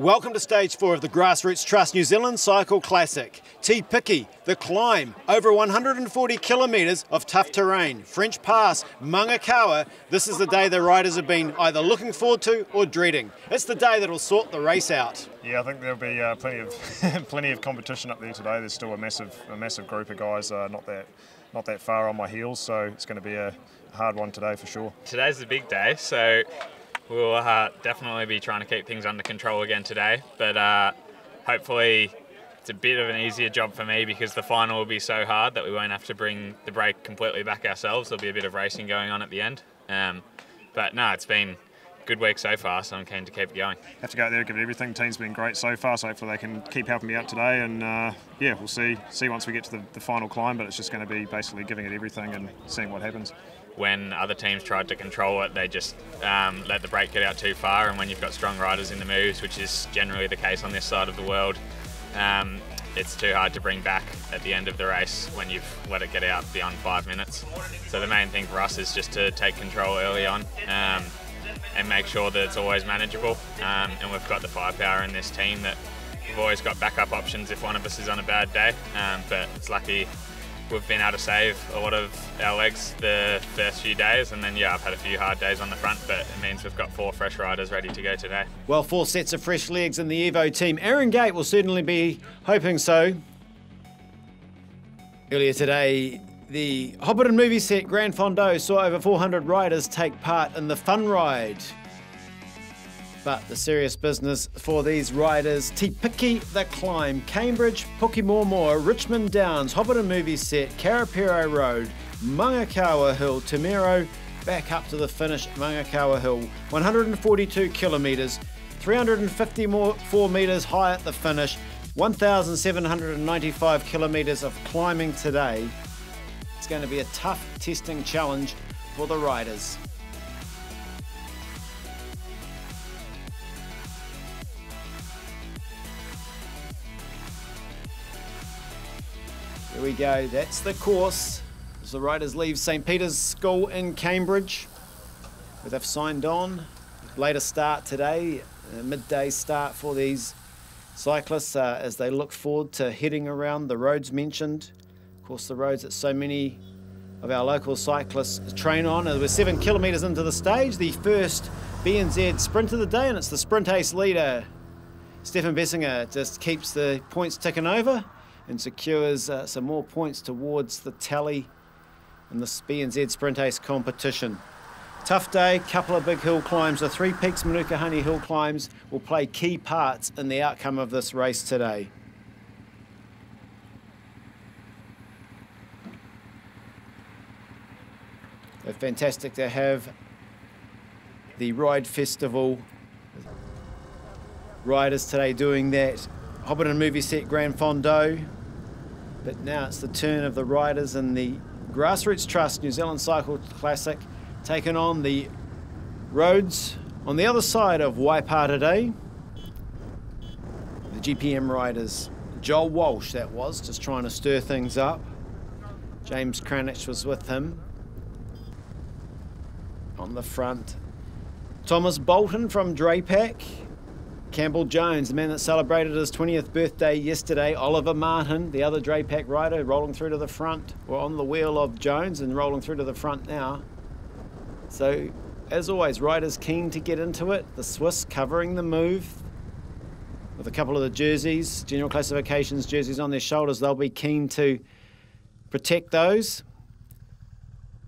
Welcome to stage 4 of the Grassroots Trust New Zealand Cycle Classic. Te Piki, the climb, over 140 kilometres of tough terrain, French Pass, Mangakawa. This is the day the riders have been either looking forward to or dreading. It's the day that will sort the race out. Yeah, I think there'll be plenty of competition up there today. There's still a massive group of guys not that far on my heels, so it's going to be a hard one today for sure. Today's the big day, so we'll definitely be trying to keep things under control again today, but hopefully it's a bit of an easier job for me because the final will be so hard that we won't have to bring the brake completely back ourselves. There'll be a bit of racing going on at the end. But no, it's been a good week so far, so I'm keen to keep it going. Have to go out there and give it everything. Team's been great so far, so hopefully they can keep helping me out today, and yeah, we'll see once we get to the final climb, but it's just going to be basically giving it everything and seeing what happens. When other teams tried to control it, they just let the brake get out too far, and when you've got strong riders in the moves, which is generally the case on this side of the world, it's too hard to bring back at the end of the race when you've let it get out beyond 5 minutes. So the main thing for us is just to take control early on and make sure that it's always manageable, and we've got the firepower in this team that we've always got backup options if one of us is on a bad day, but it's lucky we've been able to save a lot of our legs the first few days, and then yeah, I've had a few hard days on the front, but it means we've got 4 fresh riders ready to go today. Well, 4 sets of fresh legs in the Evo team. Aaron Gate will certainly be hoping so. Earlier today, the Hobbiton movie set Grand Fondo saw over 400 riders take part in the fun ride. But the serious business for these riders: Te Piki, the climb, Cambridge, Pukimormor, Richmond Downs, Hobbiton movie set, Karapiro Road, Mangakawa Hill, Temero, back up to the finish, Mangakawa Hill, 142 kilometres, 354 metres high at the finish, 1,795 kilometres of climbing today. It's going to be a tough testing challenge for the riders. Here we go, that's the course as the riders leave St Peter's School in Cambridge, where they've signed on. Later start today, a midday start for these cyclists as they look forward to heading around the roads mentioned. Of course, the roads that so many of our local cyclists train on. We're 7 kilometres into the stage, the first BNZ sprint of the day, and it's the sprint ace leader. Stefan Bessinger just keeps the points ticking over and secures some more points towards the tally in this BNZ Sprint Ace competition. Tough day, couple of big hill climbs. The 3 Peaks Manukahani hill climbs will play key parts in the outcome of this race today. It's fantastic to have the Ride Festival riders today doing that Hobbiton movie set Grand Fondo. But now it's the turn of the riders in the Grassroots Trust New Zealand Cycle Classic, taking on the roads on the other side of Waipā today. The GPM riders, Joel Walsh that was, just trying to stir things up. James Cranich was with him on the front. Thomas Bolton from Drapac. Campbell Jones, the man that celebrated his 20th birthday yesterday. Oliver Martin, the other Drapac rider, rolling through to the front. We're on the wheel of Jones and rolling through to the front now. So, as always, riders keen to get into it. The Swiss covering the move with a couple of the jerseys, general classifications jerseys on their shoulders. They'll be keen to protect those.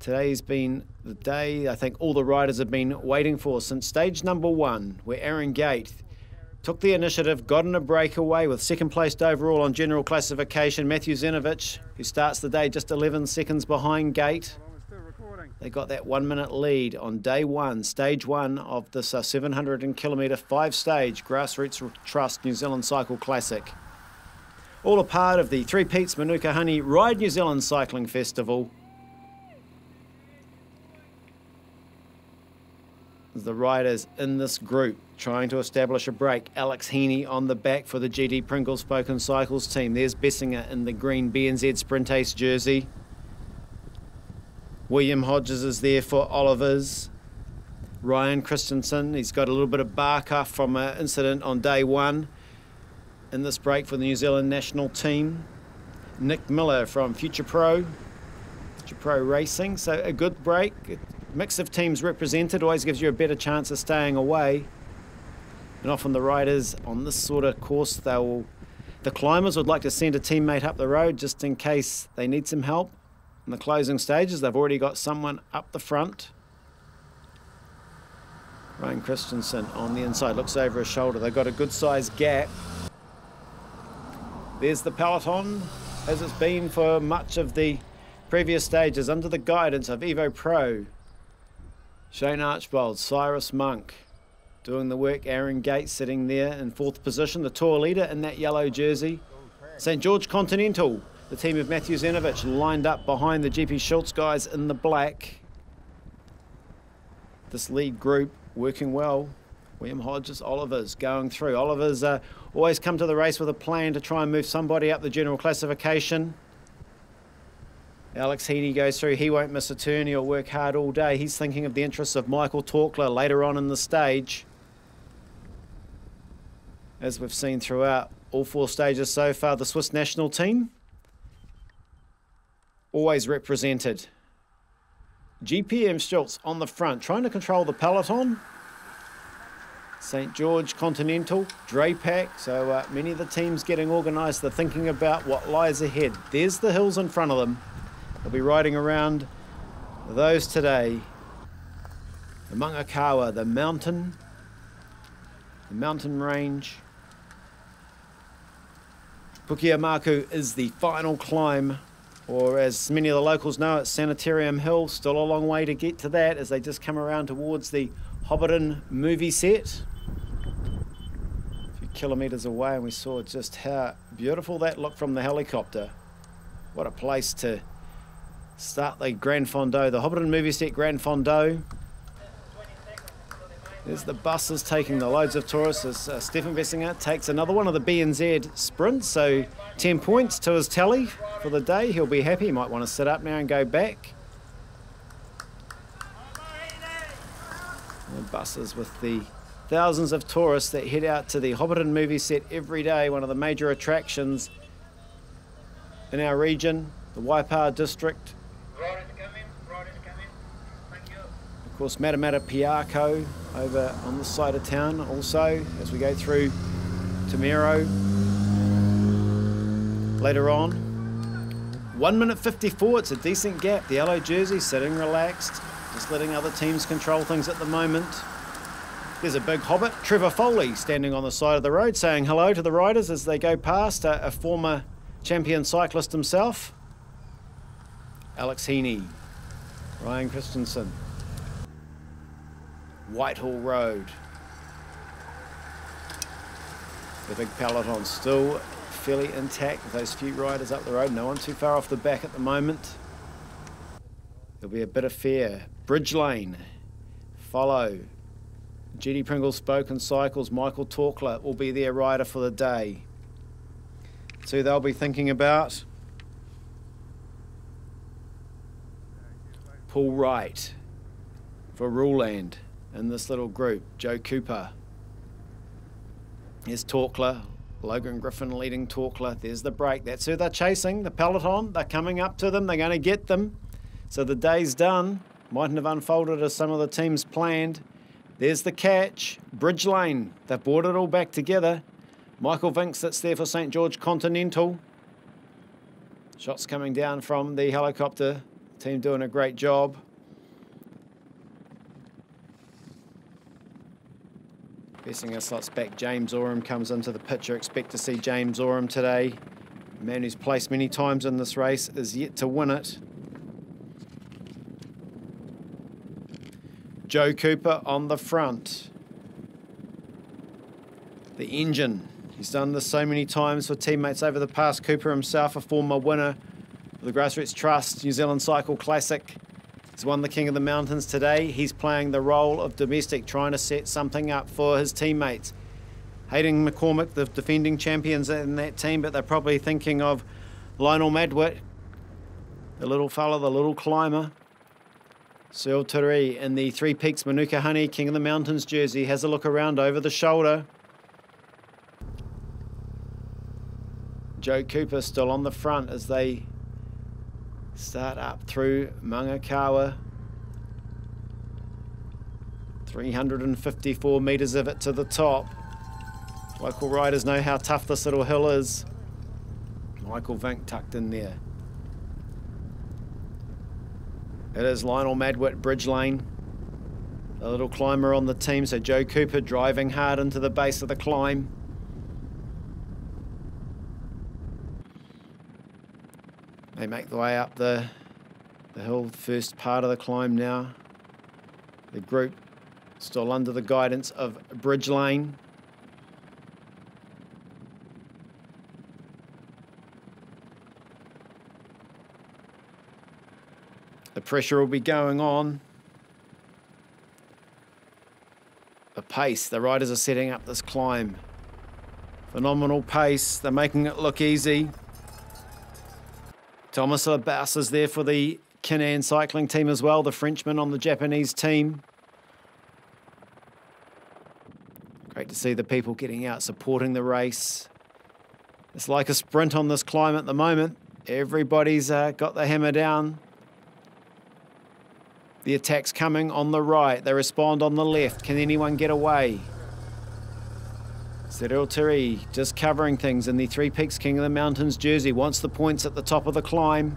Today's been the day I think all the riders have been waiting for since stage number 1, where Aaron Gate took the initiative, got in a breakaway with second placed overall on general classification. Matthew Zenovich, who starts the day just 11 seconds behind Gate. They got that 1 minute lead on day 1, stage 1 of this 700 kilometre 5-stage Grassroots Trust New Zealand Cycle Classic. All a part of the 3 Peaks Manukahani Ride New Zealand Cycling Festival. The riders in this group trying to establish a break. Alex Heaney on the back for the GD Pringle Spoken Cycles team. There's Bessinger in the green BNZ Sprint Ace jersey. William Hodges is there for Olivers. Ryan Christensen. He's got a little bit of bark from an incident on day one in this break for the New Zealand national team. Nick Miller from Future Pro Racing. So a good break. A mix of teams represented always gives you a better chance of staying away. And often the riders on this sort of course, the climbers would like to send a teammate up the road just in case they need some help. In the closing stages, they've already got someone up the front. Ryan Christensen on the inside, looks over his shoulder. They've got a good sized gap. There's the peloton, as it's been for much of the previous stages, under the guidance of Evo Pro. Shane Archbold, Cyrus Monk doing the work. Aaron Gates sitting there in 4th position, the tour leader in that yellow jersey. St George Continental, the team of Matthew Zenovich, lined up behind the GP Schultz guys in the black. This lead group working well. William Hodges, Oliver's going through. Oliver's always come to the race with a plan to try and move somebody up the general classification. Alex Heaney goes through. He won't miss a turn. He'll work hard all day. He's thinking of the interests of Michael Torkler later on in the stage. As we've seen throughout all 4 stages so far, the Swiss national team always represented. GPM Schultz on the front, trying to control the peloton. St George Continental, Drapac, so many of the teams getting organised. They're thinking about what lies ahead. There's the hills in front of them. They'll be riding around those today. The Mangakawa, the mountain range. Pukeamaku is the final climb, or as many of the locals know, it's Sanitarium Hill. Still a long way to get to that as they just come around towards the Hobbiton movie set. A few kilometres away, and we saw just how beautiful that looked from the helicopter. What a place to start the Grand Fondo, the Hobbiton movie set Grand Fondo. There's the buses taking the loads of tourists as Stefan Vessinger takes another one of the BNZ sprints, so 10 points to his tally for the day. He'll be happy. He might want to sit up now and go back. The buses with the thousands of tourists that head out to the Hobbiton movie set every day, one of the major attractions in our region, the Waipawa district. Of course, Matamata Piako over on this side of town also, as we go through Tamero later on. 1 minute 54, it's a decent gap. The yellow jersey sitting relaxed, just letting other teams control things at the moment. There's a big hobbit, Trevor Foley, standing on the side of the road saying hello to the riders as they go past, a former champion cyclist himself. Alex Heaney, Ryan Christensen. Whitehall Road. The big peloton still fairly intact with those few riders up the road. No one too far off the back at the moment. There'll be a bit of fear. Bridge Lane. Follow. GD Pringle Spoken Cycles. Michael Torkler will be their rider for the day. So they'll be thinking about. Paul Wright for Ruland. In this little group, Joe Cooper. Here's Torkler, Logan Griffin leading Torkler. There's the break. That's who they're chasing, the peloton. They're coming up to them. They're going to get them. So the day's done. Mightn't have unfolded as some of the teams planned. There's the catch. Bridge Lane. They've brought it all back together. Michael Vink sits there for St George Continental. Shots coming down from the helicopter. Team doing a great job. Vessinger slots back. James Oram comes into the picture. Expect to see James Oram today. A man who's placed many times in this race is yet to win it. Joe Cooper on the front. The engine. He's done this so many times for teammates over the past. Cooper himself, a former winner of the Grassroots Trust New Zealand Cycle Classic. He's won the King of the Mountains today. He's playing the role of domestic, trying to set something up for his teammates. Hayden McCormick, the defending champions in that team, but they're probably thinking of Lionel Madwit, the little fella, the little climber. Searle Tere in the Three Peaks Manuka Honey King of the Mountains jersey has a look around over the shoulder. Joe Cooper still on the front as they start up through Mangakawa. 354 metres of it to the top. Local riders know how tough this little hill is. Michael Vink tucked in there. It is Lionel Madwit, Bridge Lane, a little climber on the team. So Joe Cooper driving hard into the base of the climb. They make the way up the hill, first part of the climb now. The group still under the guidance of Bridge Lane. The pressure will be going on. The pace, the riders are setting up this climb. Phenomenal pace, they're making it look easy. Thomas Labas is there for the Kinnan cycling team as well, the Frenchman on the Japanese team. Great to see the people getting out, supporting the race. It's like a sprint on this climb at the moment. Everybody's got the hammer down. The attack's coming on the right. They respond on the left. Can anyone get away? Searle Tere just covering things in the Three Peaks King of the Mountains jersey. Wants the points at the top of the climb.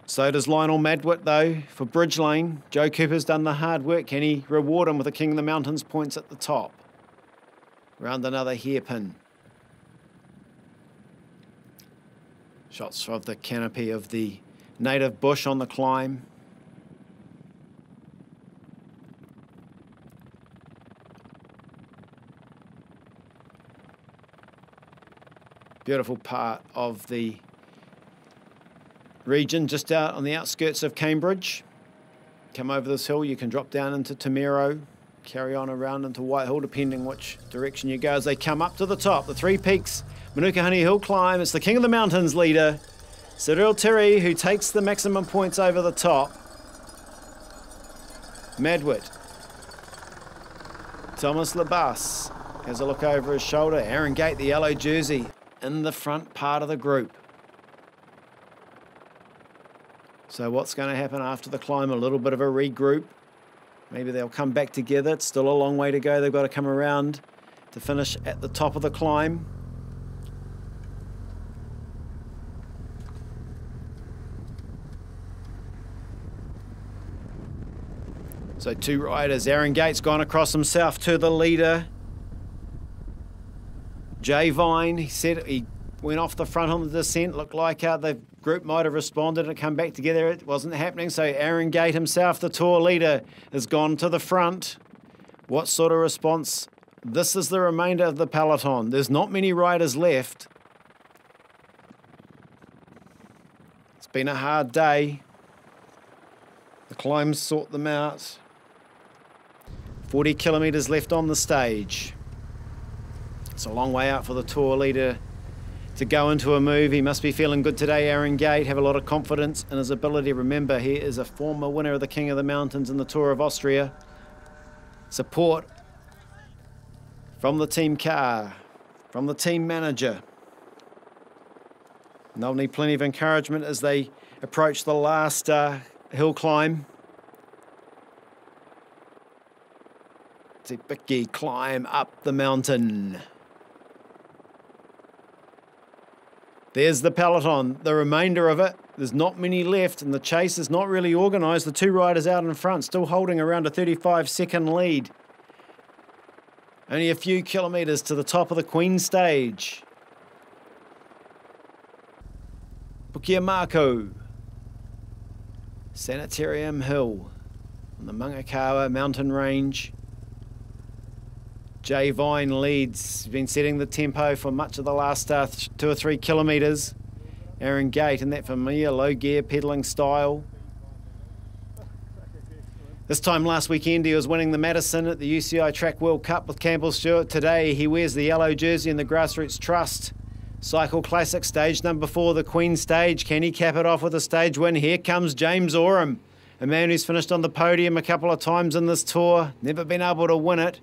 So does Lionel Madwit, though, for Bridge Lane. Joe Cooper's done the hard work. Can he reward him with the King of the Mountains points at the top? Round another hairpin. Shots of the canopy of the native bush on the climb. Beautiful part of the region, just out on the outskirts of Cambridge. Come over this hill, you can drop down into Temero, carry on around into Whitehall, depending which direction you go as they come up to the top. The Three Peaks Manuka Honey Hill climb. It's the King of the Mountains leader, Searle Tere, who takes the maximum points over the top. Madwit. Thomas Labas has a look over his shoulder. Aaron Gate, the yellow jersey, in the front part of the group. So what's going to happen after the climb? A little bit of a regroup. Maybe they'll come back together. It's still a long way to go. They've got to come around to finish at the top of the climb. So two riders. Aaron Gate's gone across himself to the leader. Jay Vine, he said he went off the front on the descent. Looked like the group might have responded and come back together. It wasn't happening. So Aaron Gate himself, the tour leader, has gone to the front. What sort of response? This is the remainder of the peloton. There's not many riders left. It's been a hard day. The climbs sort them out. 40 kilometres left on the stage. It's a long way out for the tour leader to go into a move. He must be feeling good today, Aaron Gate. Have a lot of confidence in his ability. Remember, he is a former winner of the King of the Mountains in the Tour of Austria. Support from the team car, from the team manager. And they'll need plenty of encouragement as they approach the last hill climb. It's a big climb up the mountain. There's the peloton, the remainder of it. There's not many left, and the chase is not really organised. The two riders out in front still holding around a 35-second lead. Only a few kilometres to the top of the Queen stage. Pukiamako, Sanitarium Hill on the Mangakawa mountain range. Jay Vine leads. He's been setting the tempo for much of the last 2 or 3 kilometres. Aaron Gate in that familiar low gear pedalling style. This time last weekend he was winning the Madison at the UCI Track World Cup with Campbell Stewart. Today he wears the yellow jersey in the Grassroots Trust. Cycle Classic, stage number 4, the Queen stage. Can he cap it off with a stage win? Here comes James Oram, a man who's finished on the podium a couple of times in this tour, never been able to win it.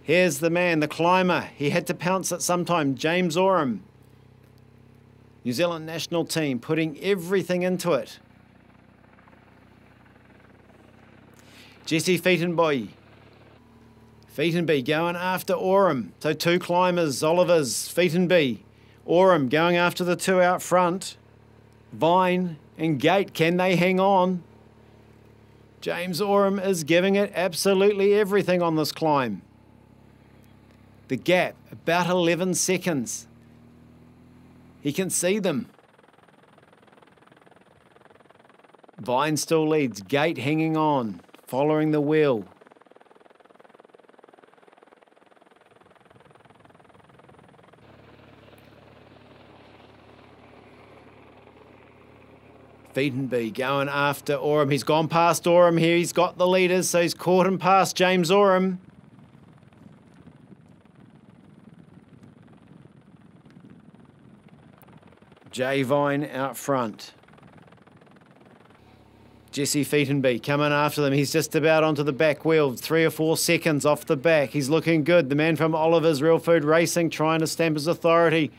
Here's the man, the climber. He had to pounce at some time, James Oram. New Zealand national team putting everything into it. Jesse Feitenby going after Oram. So 2 climbers, Oliver's, Feitenby. Oram going after the 2 out front. Vine and Gate, can they hang on? James Oram is giving it absolutely everything on this climb. The gap, about 11 seconds. He can see them. Vine still leads, Gate hanging on, following the wheel. Feitenby going after Oram. He's gone past Oram here. He's got the leaders, so he's caught him past James Oram. Jay Vine out front. Jesse Feitenby coming after them. He's just about onto the back wheel. 3 or 4 seconds off the back. He's looking good. The man from Oliver's Real Food Racing trying to stamp his authority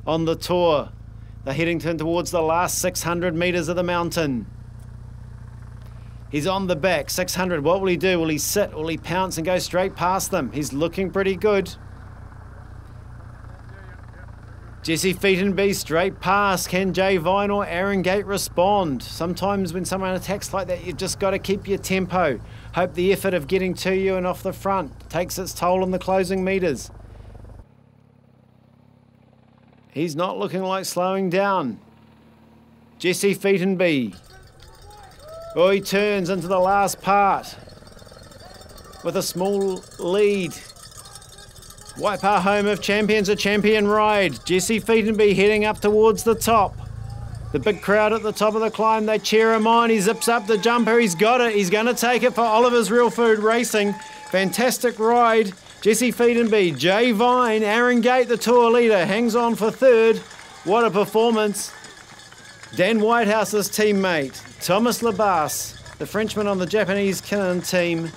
on the tour. They're heading towards the last 600 metres of the mountain. He's on the back, 600. What will he do? Will he sit? Will he pounce and go straight past them? He's looking pretty good. Jesse Feitenby straight past. Can Jay Vine or Aaron Gate respond? Sometimes when someone attacks like that, you've just got to keep your tempo. Hope the effort of getting to you and off the front takes its toll in the closing metres. He's not looking like slowing down. Jesse Feitenby. Oh, he turns into the last part with a small lead. Waipa home of champions, a champion ride. Jesse Feitenby heading up towards the top. The big crowd at the top of the climb, they cheer him on. He zips up the jumper, he's got it. He's going to take it for Oliver's Real Food Racing. Fantastic ride. Jesse Feitenby, Jay Vine, Aaron Gate, the tour leader, hangs on for 3rd. What a performance. Dan Whitehouse's teammate, Thomas Labas, the Frenchman on the Japanese Kinnan team.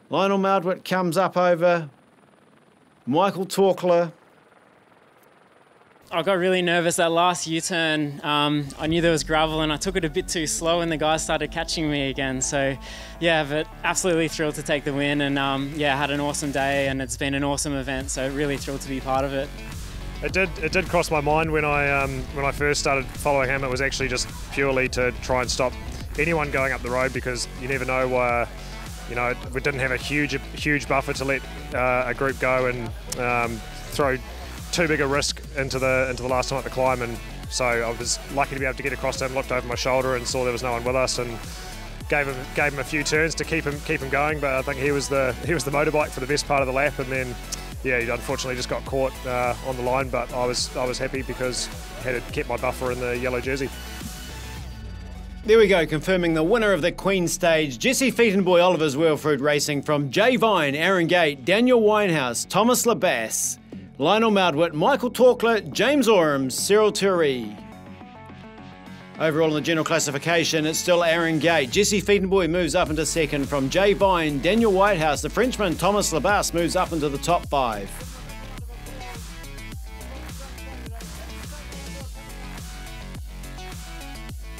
Lionel Maldwit comes up over Michael Torkler. I got really nervous that last U-turn. I knew there was gravel and I took it a bit too slow and the guys started catching me again. So yeah, but absolutely thrilled to take the win and yeah, had an awesome day and it's been an awesome event. So really thrilled to be part of it. It did cross my mind when I first started following him. It was actually just purely to try and stop anyone going up the road because you never know. You know, we didn't have a huge buffer to let a group go and throw too big a risk into the last time at the climb, and so I was lucky to be able to get across to him, looked over my shoulder and saw there was no one with us, and gave him a few turns to keep him going. But I think he was the motorbike for the best part of the lap, and then yeah, he unfortunately just got caught on the line. But I was happy because I had kept my buffer in the yellow jersey. There we go, confirming the winner of the Queen stage, Jesse Feitenby, Oliver's Real Food Racing, from Jay Vine, Aaron Gate, Daniel Winehouse, Thomas Labas, Lionel Maldwit, Michael Torkler, James Oram, Cyril Turey. Overall in the general classification, it's still Aaron Gate. Jesse Feitenby moves up into 2nd from Jay Vine. Daniel Whitehouse, the Frenchman Thomas Labas, moves up into the top 5.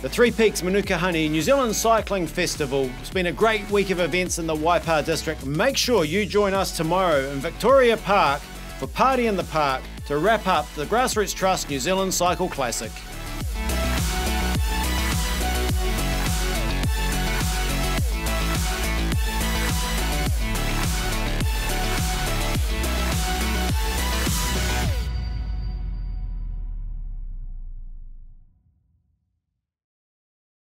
The Three Peaks Manukahani New Zealand Cycling Festival. It's been a great week of events in the Waipa district. Make sure you join us tomorrow in Victoria Park for Party in the Park to wrap up the Grassroots Trust New Zealand Cycle Classic.